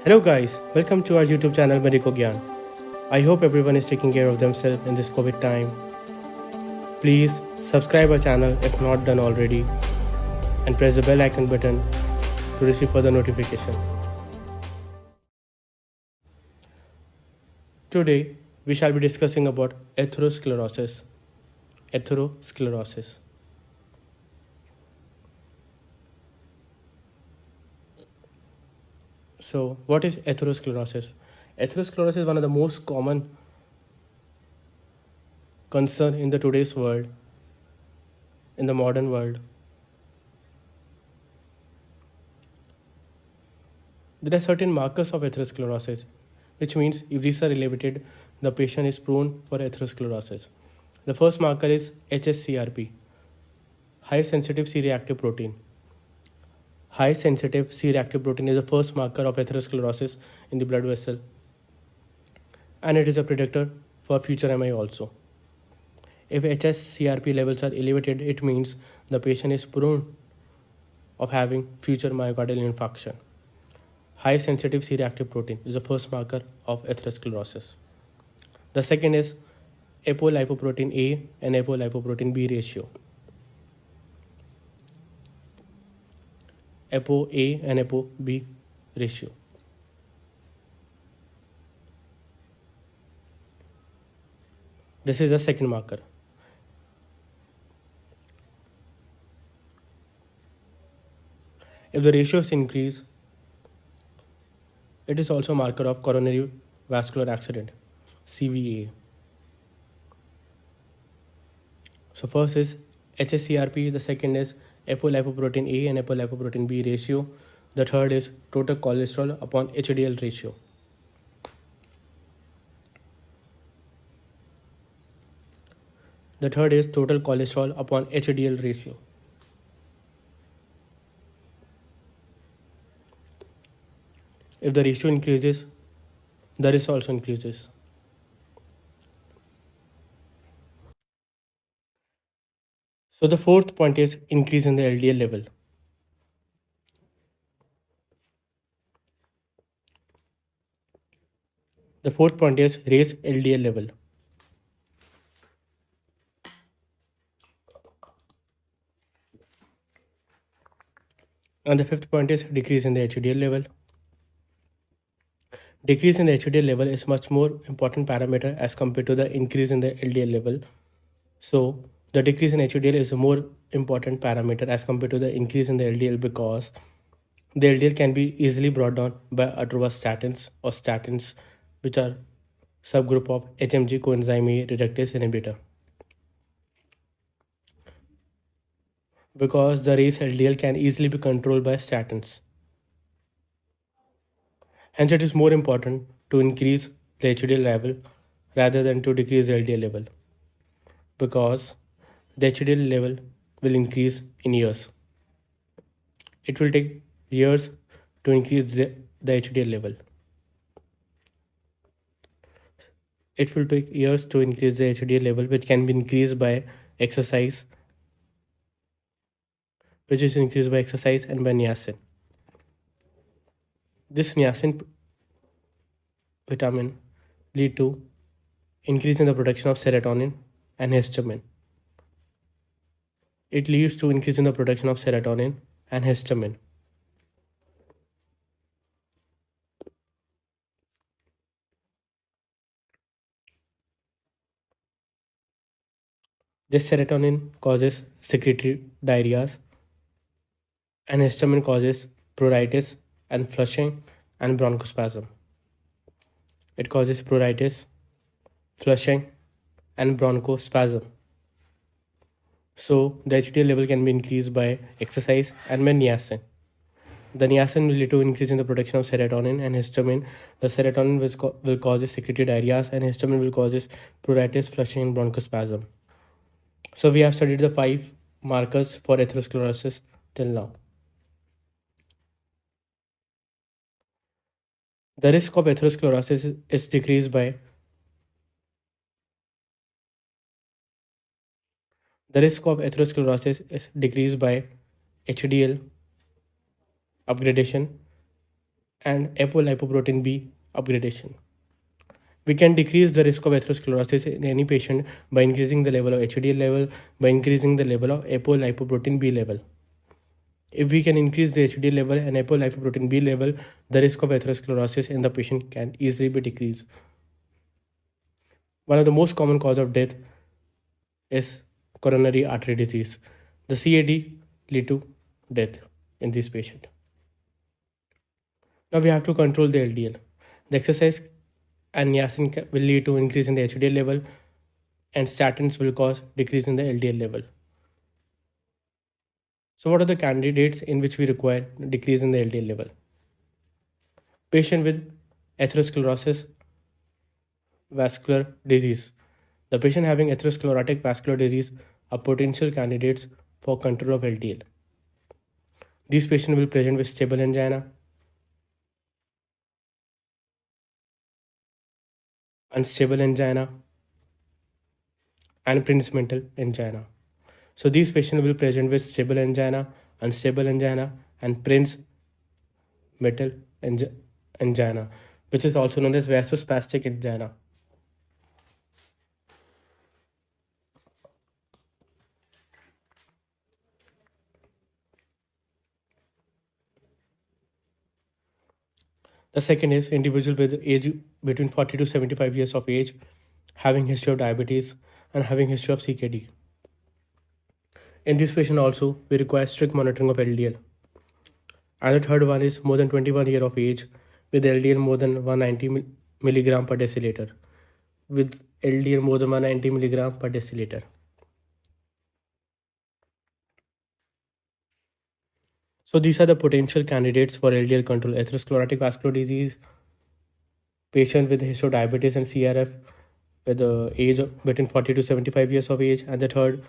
Hello guys, welcome to our YouTube channel Medico Gyan. I hope everyone is taking care of themselves in this COVID time. Please subscribe our channel if not done already and press the bell icon button to receive further notification. Today we shall be discussing about atherosclerosis. Atherosclerosis. So, what is atherosclerosis? Atherosclerosis is one of the most common concern in the today's world, in the modern world. There are certain markers of atherosclerosis, which means if these are elevated, the patient is prone for atherosclerosis. The first marker is hsCRP, high sensitive C-reactive protein. High sensitive C-reactive protein is the first marker of atherosclerosis in the blood vessel, and it is a predictor for future MI also. If hsCRP levels are elevated, it means the patient is prone of having future myocardial infarction. High sensitive C-reactive protein is the first marker of atherosclerosis. The second is apolipoprotein A and apolipoprotein B ratio. Apo A and Apo B ratio. This is the second marker. If the ratios increase, it is also a marker of coronary vascular accident, CVA. So first is hsCRP, the second is apolipoprotein A and apolipoprotein B ratio, the third is total cholesterol upon HDL ratio. The third is total cholesterol upon HDL ratio. If the ratio increases, the risk also increases. So the fourth point is increase in the LDL level. The fourth point is raise LDL level. And the fifth point is decrease in the HDL level. Decrease in the HDL level is much more important parameter as compared to the increase in the LDL level. So the decrease in HDL is a more important parameter as compared to the increase in the LDL because the LDL can be easily brought down by atorvastatins or statins, which are subgroup of HMG coenzyme A reductase inhibitor. Because the raised LDL can easily be controlled by statins. Hence, it is more important to increase the HDL level rather than to decrease the LDL level because the HDL level will increase in years. It will take years to increase the HDL level. It will take years to increase the HDL level, which can be increased by exercise, which is increased by exercise and by niacin. This niacin vitamin lead to increase in the production of serotonin and histamine. It leads to increase in the production of serotonin and histamine. This serotonin causes secretory diarrheas and histamine causes pruritus and flushing and bronchospasm. It causes pruritus, flushing and bronchospasm. So the HDL level can be increased by exercise and by niacin. The niacin will lead to increase in the production of serotonin and histamine. The serotonin will cause secretory diarrheas and histamine will cause pruritus, flushing and bronchospasm. So we have studied the 5 markers for atherosclerosis till now. The risk of atherosclerosis is decreased by HDL upgradation and apolipoprotein B upgradation. We can decrease the risk of atherosclerosis in any patient by increasing the level of HDL level, by increasing the level of apolipoprotein B level. If we can increase the HDL level and apolipoprotein B level, the risk of atherosclerosis in the patient can easily be decreased. One of the most common cause of death is coronary artery disease. The CAD lead to death in this patient. Now we have to control the LDL. The exercise and niacin will lead to increase in the HDL level, and statins will cause decrease in the LDL level. So what are the candidates in which we require decrease in the LDL level? Patient with atherosclerosis vascular disease. The patient having atherosclerotic vascular disease are potential candidates for control of LDL. These patients will present with stable angina, unstable angina, and Prinzmetal angina. So these patients will present with stable angina, unstable angina, and Prinzmetal angina, which is also known as vasospastic angina. The second is individual with age between 40 to 75 years of age, having history of diabetes and having history of CKD. In this patient also, we require strict monitoring of LDL. And the third one is more than 21 year of age with LDL more than 190 milligram per deciliter. With LDL more than 190 milligram per deciliter. So these are the potential candidates for LDL control: atherosclerotic vascular disease, patient with history of diabetes and CRF with the age between 40 to 75 years of age, and the third,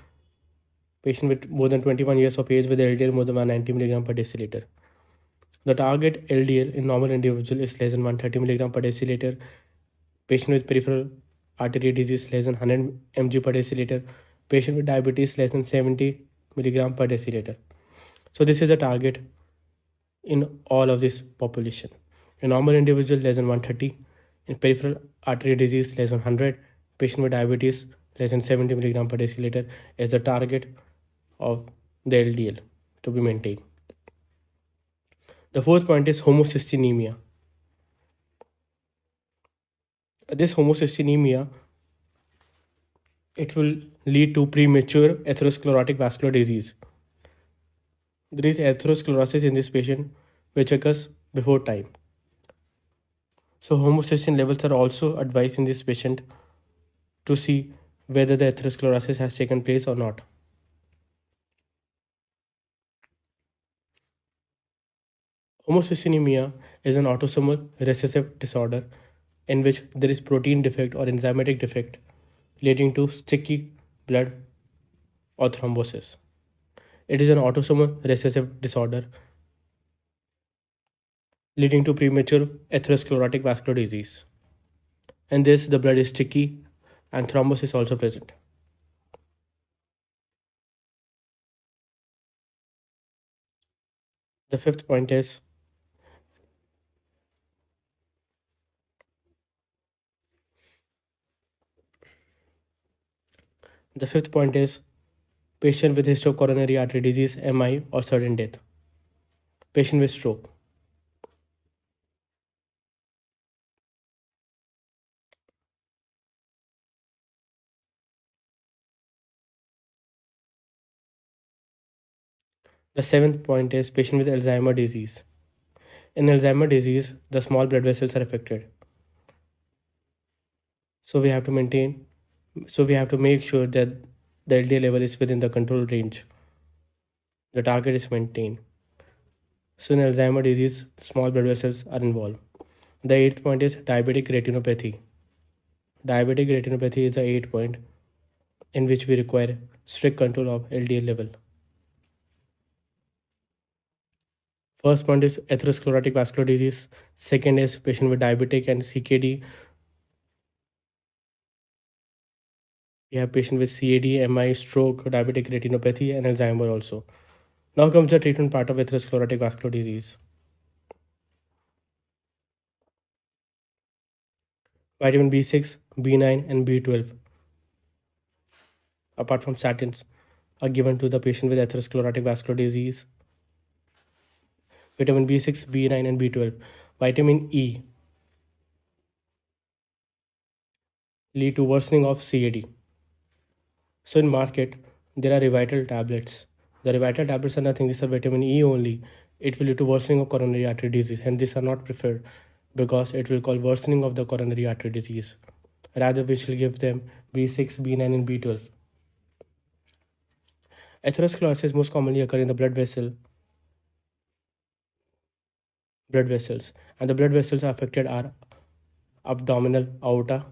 patient with more than 21 years of age with LDL more than 190 milligram per deciliter. The target LDL in normal individual is less than 130 milligram per deciliter. Patient with peripheral artery disease less than 100 mg per deciliter. Patient with diabetes less than 70 milligram per deciliter. So this is a target in all of this population. A normal individual less than 130. In peripheral artery disease less than 100. Patient with diabetes less than 70 milligram per deciliter is the target of the LDL to be maintained. The fourth point is homocystinemia. This homocystinemia, it will lead to premature atherosclerotic vascular disease. There is atherosclerosis in this patient which occurs before time. So homocysteine levels are also advised in this patient to see whether the atherosclerosis has taken place or not. Homocystinemia is an autosomal recessive disorder in which there is protein defect or enzymatic defect leading to sticky blood or thrombosis. It is an autosomal recessive disorder leading to premature atherosclerotic vascular disease. And this, the blood is sticky and thrombus is also present. The fifth point is patient with history of coronary artery disease, MI, or sudden death. Patient with stroke. The seventh point is patient with Alzheimer's disease. In Alzheimer's disease, the small blood vessels are affected. So we have to make sure that the LDL level is within the control range. The target is maintained. So in Alzheimer's disease, small blood vessels are involved. The eighth point is diabetic retinopathy. Diabetic retinopathy is the eighth point in which we require strict control of LDL level. First point is atherosclerotic vascular disease. Second is patient with diabetic and CKD. We have patient with CAD, MI, stroke, diabetic retinopathy, and Alzheimer also. Now comes the treatment part of atherosclerotic vascular disease. Vitamin B6, B9, and B12, apart from statins, are given to the patient with atherosclerotic vascular disease. Vitamin B6, B9, and B12. Vitamin E lead to worsening of CAD. So in market, there are Revital tablets. The Revital tablets are nothing, these are vitamin E only. It will lead to worsening of coronary artery disease, and these are not preferred because it will cause worsening of the coronary artery disease. Rather, we shall give them B6, B9, and B12. Atherosclerosis most commonly occur in the blood vessels, and the blood vessels affected are abdominal aorta,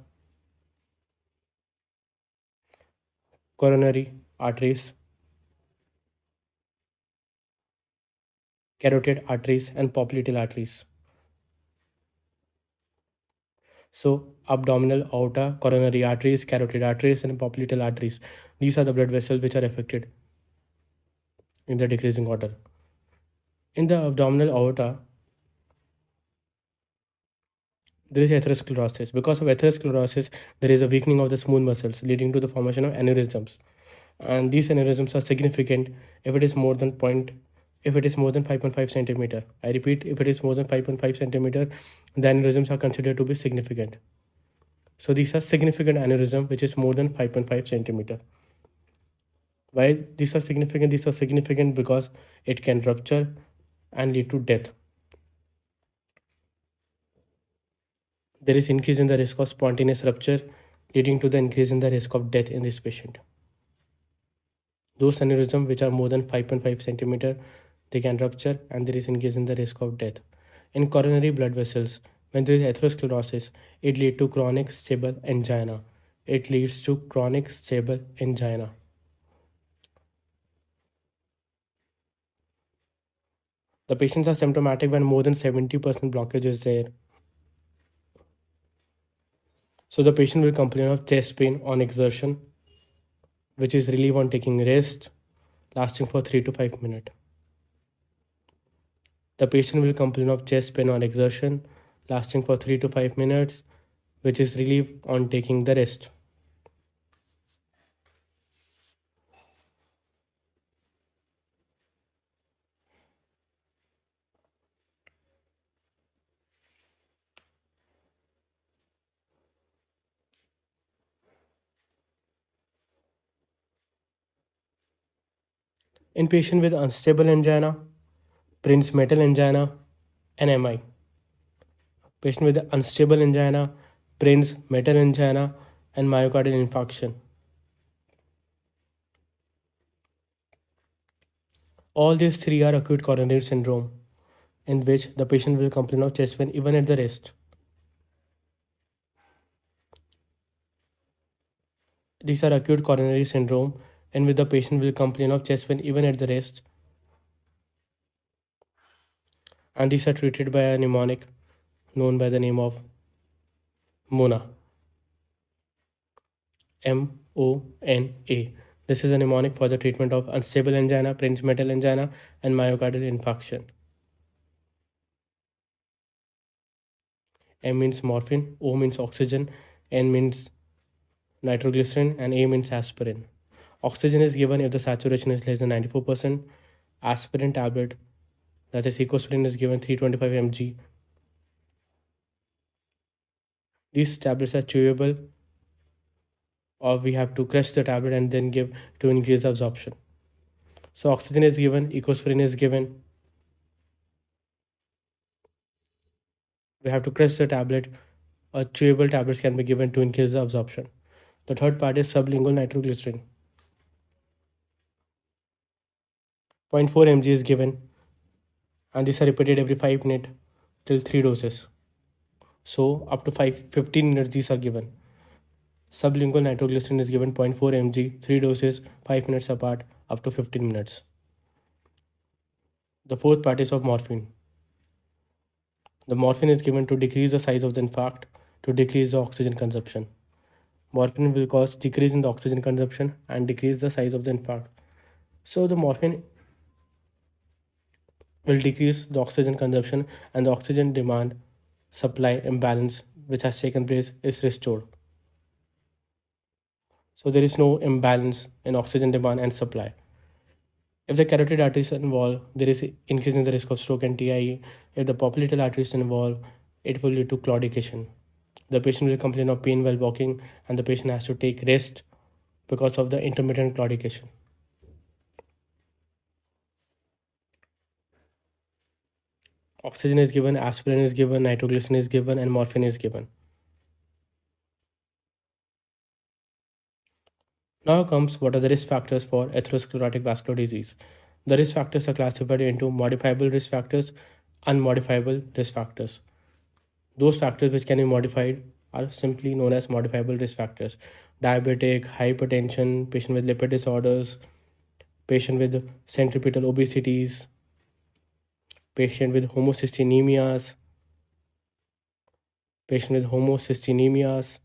coronary arteries, carotid arteries, and popliteal arteries. So, abdominal aorta, coronary arteries, carotid arteries, and popliteal arteries. These are the blood vessels which are affected in the decreasing order. In the abdominal aorta, there is atherosclerosis. Because of atherosclerosis, there is a weakening of the smooth muscles, leading to the formation of aneurysms. And these aneurysms are significant if it is more than 5.5 centimeter. I repeat, if it is more than 5.5 centimeter, the aneurysms are considered to be significant. So these are significant aneurysm which is more than 5.5 centimeter. Why these are significant? These are significant because it can rupture and lead to death. There is increase in the risk of spontaneous rupture, leading to the increase in the risk of death in this patient. Those aneurysms which are more than 5.5 centimeter, they can rupture and there is increase in the risk of death. In coronary blood vessels, when there is atherosclerosis, it leads to chronic stable angina. It leads to chronic stable angina. The patients are symptomatic when more than 70% blockage is there. So the patient will complain of chest pain on exertion, which is relief on taking rest, lasting for 3 to 5 minutes. The patient will complain of chest pain on exertion, lasting for 3 to 5 minutes, which is relief on taking the rest. In patient with unstable angina, Prinzmetal angina, and MI. Patient with unstable angina, Prinzmetal angina, and myocardial infarction. All these three are acute coronary syndrome, in which the patient will complain of chest pain even at the rest. These are acute coronary syndrome, in which the patient will complain of chest pain even at the rest. And these are treated by a mnemonic known by the name of MONA. MONA. This is a mnemonic for the treatment of unstable angina, Prinzmetal angina, and myocardial infarction. M means morphine, O means oxygen, N means nitroglycerin, and A means aspirin. Oxygen is given if the saturation is less than 94%. Aspirin tablet, that is ecospirin, is given 325 mg. These tablets are chewable, or we have to crush the tablet and then give to increase the absorption. So oxygen is given, ecospirin is given. We have to crush the tablet, or chewable tablets can be given to increase the absorption. The third part is sublingual nitroglycerin. 0.4 mg is given, and these are repeated every 5 minutes till 3 doses. So up to 15 minutes these are given. Sublingual nitroglycerin is given 0.4 mg, 3 doses, 5 minutes apart, up to 15 minutes. The fourth part is of morphine. The morphine is given to decrease the size of the infarct, to decrease the oxygen consumption. Morphine will cause decrease in the oxygen consumption and decrease the size of the infarct. So the morphine will decrease the oxygen consumption and the oxygen demand supply imbalance which has taken place is restored. So there is no imbalance in oxygen demand and supply. If the carotid arteries are involved, there is increase in the risk of stroke and TIE. If the popliteal arteries are involved, it will lead to claudication. The patient will complain of pain while walking, and the patient has to take rest because of the intermittent claudication. Oxygen is given, aspirin is given, nitroglycerin is given, and morphine is given. Now comes what are the risk factors for atherosclerotic vascular disease. The risk factors are classified into modifiable risk factors, unmodifiable risk factors. Those factors which can be modified are simply known as modifiable risk factors. Diabetic, hypertension, patient with lipid disorders, patient with centripetal obesities, patient with homocysteinemias, patient with homocysteinemias.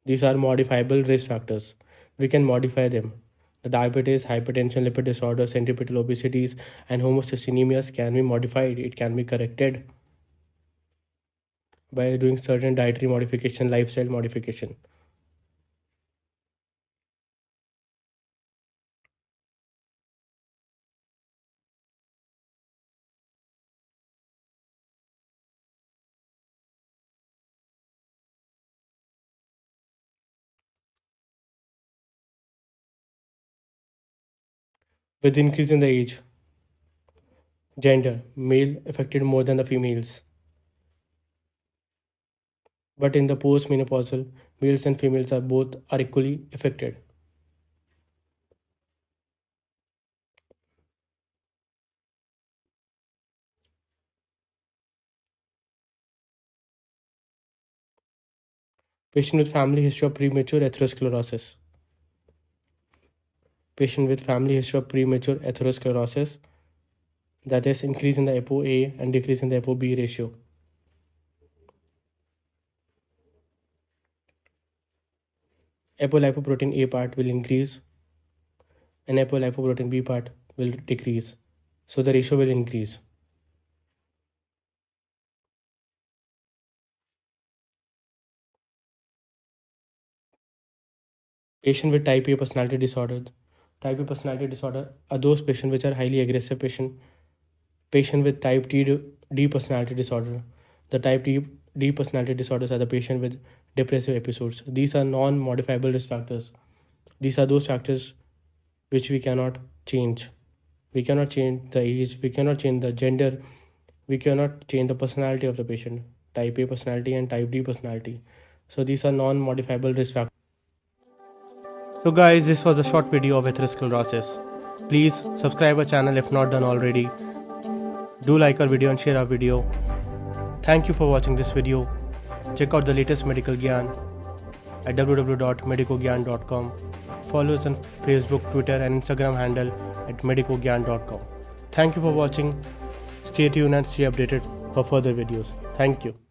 These are modifiable risk factors. We can modify them. The diabetes, hypertension, lipid disorders, centripetal obesities, and homocysteinemias can be modified. It can be corrected by doing certain dietary modification, lifestyle modification. With increase in the age, gender, male affected more than the females. But in the postmenopausal, males and females are equally affected. Patient with family history of premature atherosclerosis. Patient with family history of premature atherosclerosis, that is increase in the ApoA and decrease in the ApoB ratio. Apolipoprotein A part will increase and apolipoprotein B part will decrease. So the ratio will increase. Patient with type A personality disorder. Type A personality disorder are those patients which are highly aggressive patient. Patient with type D personality disorder. The type D personality disorders are the patient with depressive episodes. These are non-modifiable risk factors. These are those factors which we cannot change. We cannot change the age, we cannot change the gender, we cannot change the personality of the patient, type A personality and type D personality. So these are non-modifiable risk factors. So guys, this was a short video of atherosclerosis. Please subscribe our channel if not done already. Do like our video and share our video. Thank you for watching this video. Check out the latest medical gyan at www.medicogyan.com. Follow us on Facebook, Twitter and Instagram handle at medicogyan.com. Thank you for watching. Stay tuned and stay updated for further videos. Thank you.